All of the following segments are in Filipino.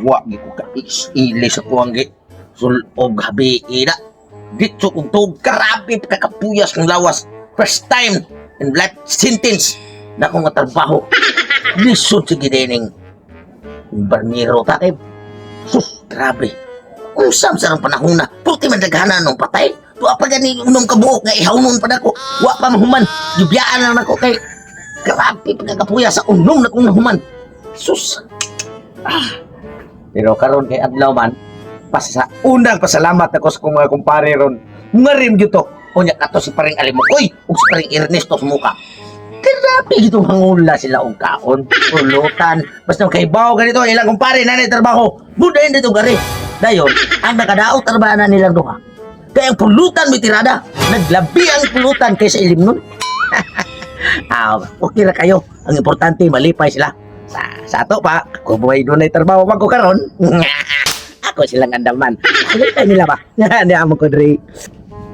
Wa gi ko ka ilis ako ang gi sulog habi ina. Dito kong tog karabi kakapuyas ng lawas. First time in life sentence na akong trabaho. Lisod si gidening barniro ta kay sus grabe. Usam sa ng panahon na pulti man daghana nung patay. Tuwa pa gani unong kabuok nga ihawnon pa nako. Wa pa mahuman. Yubyaan lang nako kay grabe pagkakapuya sa unong na kong nahuman. Sus. Pero karon kay adlaw man unang pasalamat ako sa kong mga kumpare ron. Nga rin dito. Unya kato si paring Alimokoy ug si paring Ernesto sa muka. Grabe gito hangula sila og kaon, pulutan. Basta kay bawo ganito ilang kumpare na ni trabaho. Budayon dito gari. Dayon, ang nakadaot trabaho na nilang duha. Kaya ang pulutan may tirada. Naglabi ang pulutan kaysa ilim nun. Okay na kayo. Ang importante, malipay sila. Sa ato pa, ako buhay doon ay trabaho ko karon. Ako silang andaman. Malipay nila ba? Hindi ako ko diri.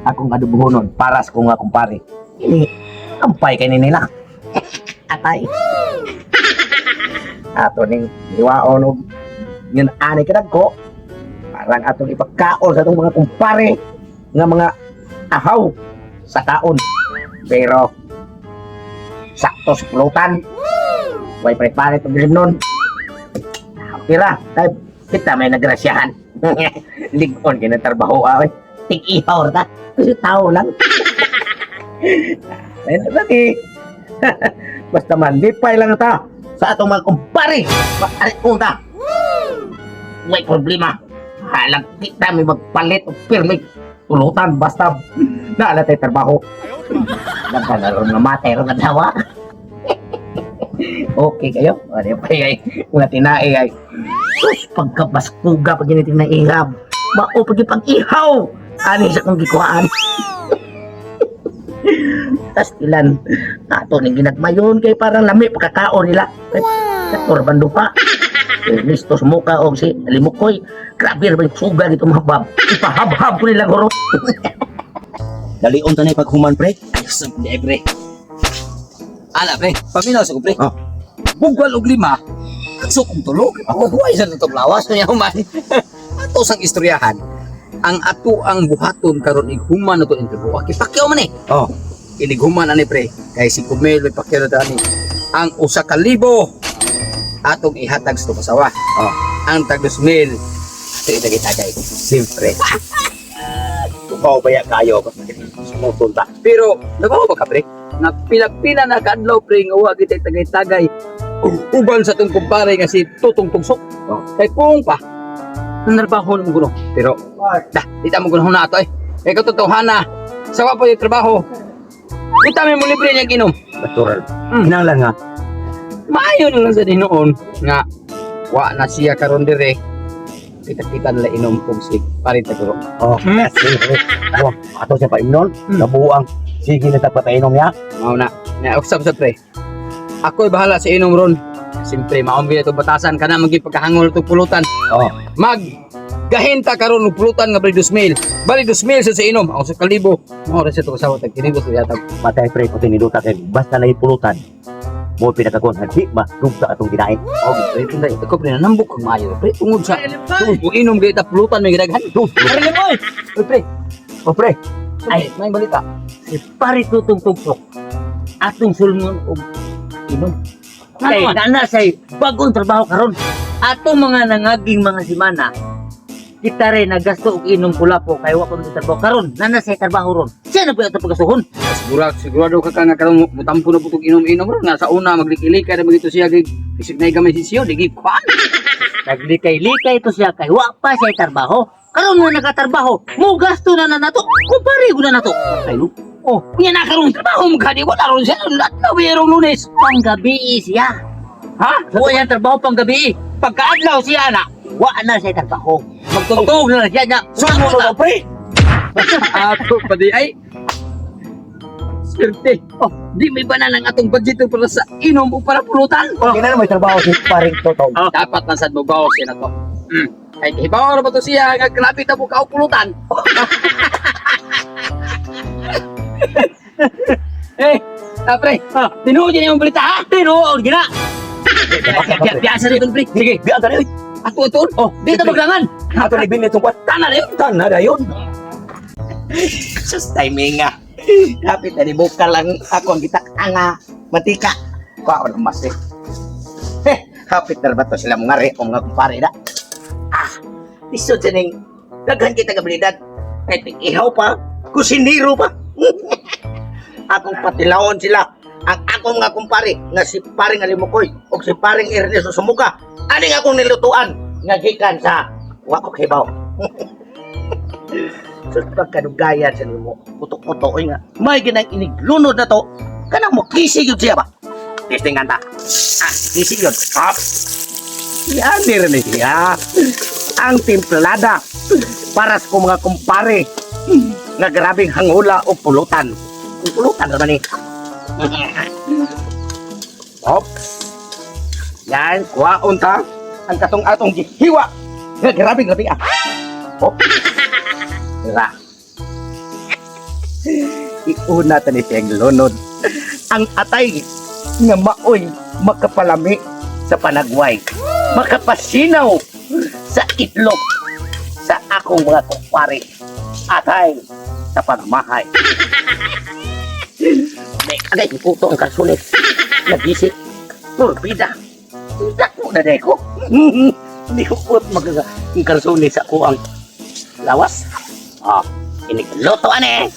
Akong adubuhonon para sa kong kumpare. Ini, ampay kay nila. Atay. Ato ning iwaon og yun ani kadag ko. Parang atong ipagkaon sa itong mga kumpare nga mga ahaw sa kaon. Pero sakto sa pulutan. Way prepare ito bilim nun. Okay ra, kita may nagrasyahan. Ligon kinatrabaho away. Tig-ihaw ta. Kasi tao lang. Ayun lagi. Basta man, lipay lang ta sa atong mga kumpare. Maaari ta. May problema. Halang kita may magpalit o pirmig tulutan basta naala tayo trabaho. Nagkanaroon nga matay ron nga dawa. Okay kayo? Ano pa ay mga tinae ay sus pagkabaskuga pag ginitin na ihab. Mao pag-ihaw. Ani sa kong gikuhaan. Tas ilan ato ning ginagmayon kay parang lami pagkakaon nila. Katorban pa. Listo sa muka o si Alimokoy. Grabe naman yung suga dito mga bab. Ipahab-hab ko nila guro. Dalion ta na paghuman pre. Ayos ang pre. Ala pre, paminaw sa ko pre. Oh. Bugwal og 5. So kung tulog, ako huway sa itong lawas kanya human. Ato sang istoryahan. Ang ato ang buhaton karon ighuman na to interview. Pakyaw man eh. Oh. Inighuman ani pre. Kay si Kumel may pakyaw na ani. Ang 1,000 atong ihatag sa kasawa. Oh. Ang tag 2,000 ato itagay-tagay. Siyempre. Tukaw baya kayo basta sumutol ta. Pero nagawa ba ka pre? Na pila-pila na kadlaw pre nga wa kita tagay-tagay. Uban sa tong kumpare nga si Tutong Tugsok. Oh. Kay pung pa. Nanarbaho mo guno. Pero dita mo guno na ato eh. Kay katotohanan sawa pa yung trabaho. Kita mo libre niya ginom. Natural. Lang nga. Maayo na lang sa dinoon nga wa na siya karon dire. Kita-kita nila inom kung si parin taguro. Oh. Oh, ato siya pa imnon. Nabuang sige na tagpatainom niya. Mao na. Na usab sa pre. Ako'y bahala sa inom ron. Siyempre, maong gina itong batasan ka na maging pagkahangol itong pulutan. Oh. Gahinta karon ng pulutan nga bali 2,000. Bali 2,000 sa inom. Ako sa 1,000. Mao ra sa itong kasawa. Tag-kinigos ko yatag. Matay pre ko tiniduta kay basta na pulutan. Mo pinakakon hadi ba dugta atong ginain. Oh, pre, pinday. Ako pre, nanambok kang maayo. Pre, tungod sa... Tungod kung inom gaya pulutan may gidaghan. Ari mo eh! Pre, Oh pre. ay, may balita. Si pare Tutong Tugsok atong sulngon og inom. Kay kana say bagong trabaho karon. Atong mga nangaging mga simana kita rin nagasto og inom pula po kay wa pa mo trabaho karon. Nana say trabaho ron. Siya na po ato pagkasuhon. Sigurado ka nga karon mutampo na putog inom-inom ron. Nasa una maglikilika na magito siya gig isip na gamay si siyo digi kwan. Naglikay-likay to siya kay wa pa siya trabaho. Karon mo nakatrabaho, mo gasto na nato. Kumpare ko na nato. Ay no. Oh, Kunya na karon trabaho mo kadi wala ron siya lahat na bayarong Lunes. panggabi siya. Ha? Wa yan trabaho panggabi. Pagkaadlaw siya na, wa na siya trabaho. Magtugtog na siya na. Sumo na pre. Ato pa di ay. Swerte. Oh, di may banan ang atong budget para sa inom o para pulutan. Okay na may trabaho si paring Totong. Dapat na sad mo bawas siya na to. Ay hibaw ra ba to siya nga kalapit na mo ka pulutan. Pre, tinuod niya yung balita ha? Tinuod gina. Biasa rin pre. Sige, biya ka rin. Ato ito. Oh, di ta maglangan. Ato ni binit yung Tana rin. Tana na yun. Sus, timing nga. Kapit na buka lang ako ang kita anga matika. Kuha ko ng mas eh. Kapit na ba to sila mga re o mga kumpare na. Lisod sa ning daghan kita kabilidad. Kahit ihaw pa, kusiniro pa. Akong patilawon sila. Ang akong nga kumpare nga si paring Alimukoy o si paring Ernesto Sumuka. Aning akong nilutuan nga gikan sa wako kibaw. Sus pagkadugayan sa nimo. Putok-putok nga. May ginang iniglunod na to. Kanang mo kisig yun siya ba? Testingan ta. Kisig yun. Yan rin siya. Ang timplada para sa mga kumpare nga grabing hangula o pulutan. Pulutan naman eh. Ops. Yan, kuwaon ta. Ang katong atong gihiwa. Nga grabing labi ah. Ops. Tira. Iuna ta ni siyang lunod. Ang atay nga maoy makapalami sa panagway. Makapasinaw sa itlog sa akong mga kumpare. Atay sa panamahay. May agay puto ang kalsulit. Nagisip. Turbida. Dako na deko. Hindi ko pot magaga ang kalsulit sa kuang lawas. Iniluto ane.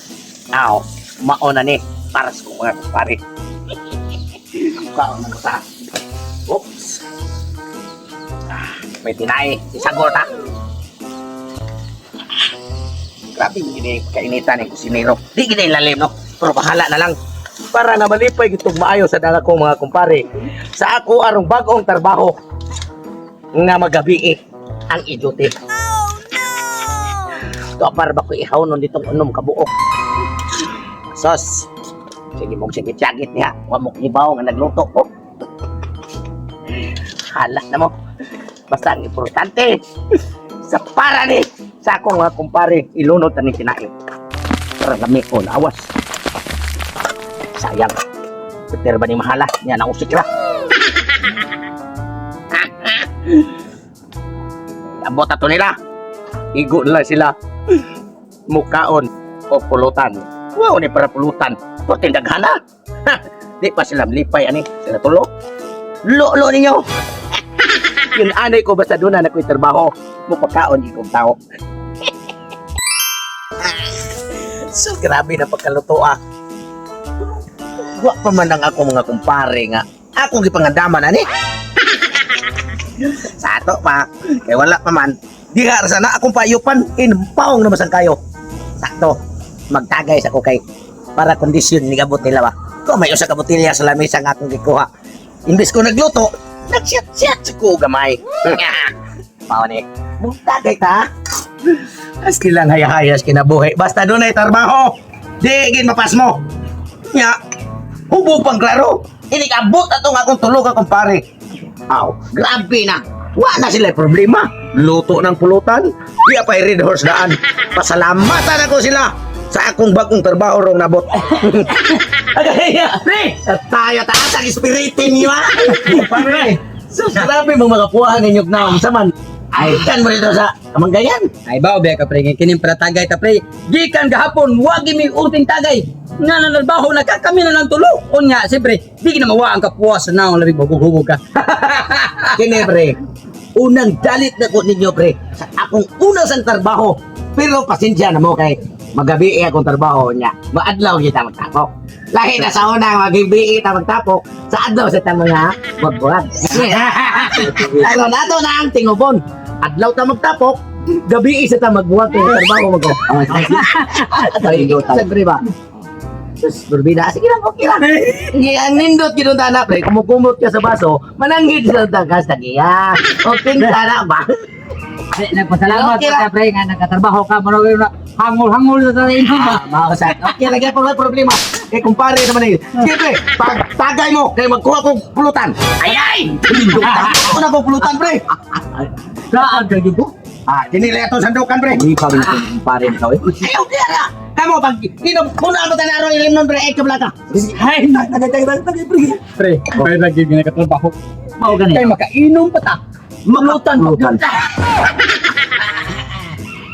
Mauna ni para sa mga kumpare. Kaon na ta. Oops. May tinay. Isagol ta. Grabe gini kainitan ng kusinero. Di gini lalim no. Pero bahala na lang. Para na malipay itong maayo sa dala ko mga kumpare. Sa ako arong bagong trabaho nga magabi ang iduti. To para ba ko ihaw nun ditong unom kabuok. Sos. Sige mong sige tiyagit niya. Huwag mo kibaw nga nagluto ko. Hala na mo. Basta ang importante. Sa para ni sa akong mga kumpare ilunod na ni kinain. Para lami ko lawas. Sayang. Beter ba ni mahala? Niya nausik na. Abot ato nila. Igo nila sila. Mukaon o pulutan. Wow, ni para pulutan. Puting daghana. Di pa sila malipay ani. Sila tulo. Lo ninyo. Yung anay ko basta doon na ako'y trabaho. Mupakaon ikong tao. So grabe na pagkaluto ah. Wa pa man ang ako mga kumpare nga. Akong gipangandaman ani. Sa ato pa. Kaya wala pa man. Di nga sana akong payupan. Inpaong na masang kayo. Sakto. Magtagay sa ko kay para kondisyon ni gabot nila ba. Kung may usa ka botelya sa lamesa nga akong gikuha. Imbes ko nagluto, nagsyat-syat sa ko gamay. Mao ni. Magtagay ta. As kilang hayahayas kinabuhi. Basta doon ay trabaho. Di gin mapas mo. Nya. Hubog pang klaro. Inikabot atong akong tulog akong pare. Grabe na. Wala sila problema. Luto ng pulutan. Di apay red horse daan. Pasalamatan ako sila sa akong bagong trabaho rong nabot. Agaya, pre! Tayo taas ang espiritin niyo ha. Pare, so grabe mga kapuhan ninyo na saman. Ay, kan mo dito sa kamanggayan. Ay ba obe ka pre kining para tagay ta pre. Gikan gahapon wagi mi urting tagay. Nga nanalbaho na kami na lang tulo. Unya siyempre di na mawa ang kapuas na ang labi hubog ka. Kini pre, unang dalit na ko ninyo pre sa akong unang sang trabaho. Pero pasensya na mo kay magabi akong trabaho niya. Maadlaw kita magtapok. Lahi na sa una magibi kita magtapok. Sa adlaw sa mga magbuhat. Ano na to na ang tingubon. Adlaw ta magtapok, gabi isa ta magbuhat ng trabaho mag. Siyempre ba? Sus, berbeda. Sige lang, okay lang. Ang nindot kinunta na, pre. Kumukumot ka sa baso, mananghid sa tagas na giya. Okay, sana ba? Nagpasalamat Okay ka lang. pre nga nagkatrabaho ka marawin na hangul-hangul na sa inyo ba. Mausan. Okay, lagyan po ng problema. Kaya kumpare naman eh. Siyempre, pag tagay mo, kaya magkuha kong pulutan. Ay! Ako na kong pulutan, pre. Saan ka dito? Kinili ato sandukan, pre. Hindi pa rin pare ikaw eh. Ayaw, kaya na. Kamu, pag inom, muna mo tanaro, ilim nun, pre, ekab lang ka. Ay, Pre, pre lagi gini katrabaho. mao gani. Kay makainom pa ta. Malutan pa.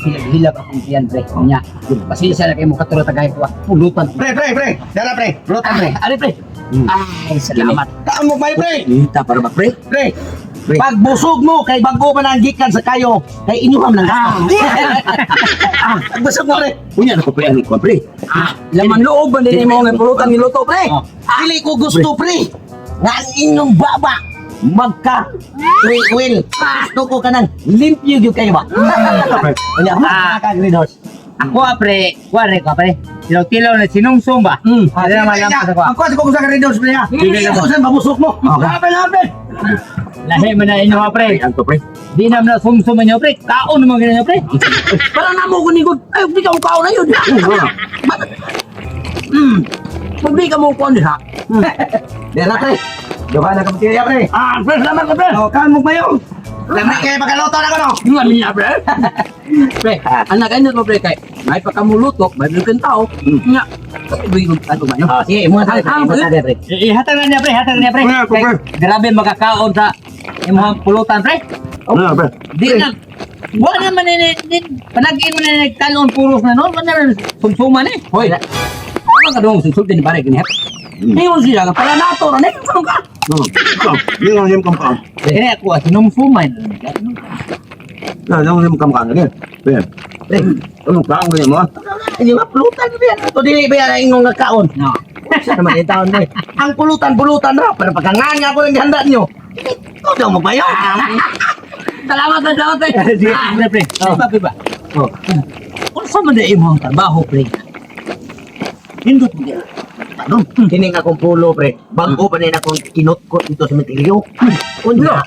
Hilap akong tiyan, pre. Nya, pasensya na kayo mo katulad tagay ko. Pulutan. Pre. Dara, pre. Lutan, pre. Ari, pre. Ay, salamat. Kamu, may, pre. Kita para ba, pre? Pre. Pre. Pag busog mo, kay bago pa nang gikan sa kayo, kay inyuham lang ka. Pag busog mo, pre. Punya na ko, pre. Ano ko, pre? Laman loob ba din mo ng pulutan niluto, pre? Dili ko gusto, pre. Nga ang inyong baba, magka will. Gusto ko ka nang limpyo yung kayo ba? Kanya, greenhouse. Ako pre, kuwari ko pre. Tilaw-tilaw na sinungsong ba? Hindi naman lang sa ko. Ang kwasi ko sa greenhouse, pre. Sige, Hindi ko saan mabusog mo. Lapin. Lahi man na inyo pre. Ano, pre? Di naman na sumsum inyo pre. Kaon naman ganyan pre. Para na mo kunigod. Ay, di ka ukaw na yun. Hindi ka mo kuhan ha. Dera, pre. Diba na kapatid, pre. Pre, salamat ka, pre. Kaan mo ba yun? Lamay kayo pagkaluto na ko, no? Yung niya, pre. Pre, anak ayun mo, pre, kay may pagkamuluto, may bilukin tao. Nga, bigod ano ba yun? Sige, mga tali, pre. Ihatag na niya pre, hatag na niya pre. Pre. Grabe makakaon sa imong pulutan pre. Pre. Di na. Wala naman panagin mo na nagtalon puros na noon. Wala na sumsuman eh. Hoy, ano ka doon susultin ni pare gini? Ngayon siya, pala nato na, ano ka? Hindi nga yung kamkaan. Kaya ako sinumsuman. Yung kamkaan na Pre. Pre. Anong kaon ganyan mo? Hindi nga, pulutan na yan. Ito dili ba yan ang inyong nagkaon? No. Sa naman yung taon mo eh. Ang pulutan na. Pero pagkanganga ko ng handa nyo. Ito daw mo ba yun? Salamat na, salamat na. Sige, pre. Sabi ba? Oh. Kung saan man na imong trabaho pre. Hindot mo diyan. Ano? Kining akong pulo, pre. Bago pa rin akong kinot-kot dito sa metilyo. Kunya.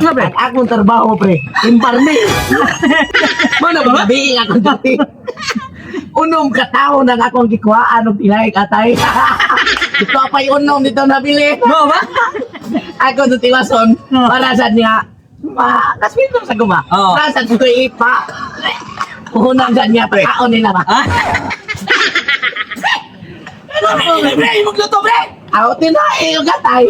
Nga, pre. Ang akong trabaho, pre. Imparme. Mana ba? Gabi akong dati. Unom katao ng akong gikuhaan ng tinay katay. Ito pa yung unom dito nabili. Mo ba? Ako sa tiwason. Para sa niya. Kaswito sa guma. Oo. Para sa ito ipa. Unang dyan niya. Pakaon nila ba? Ha? Ano, pre? Magluto, pre! Ako tinahin yung katay.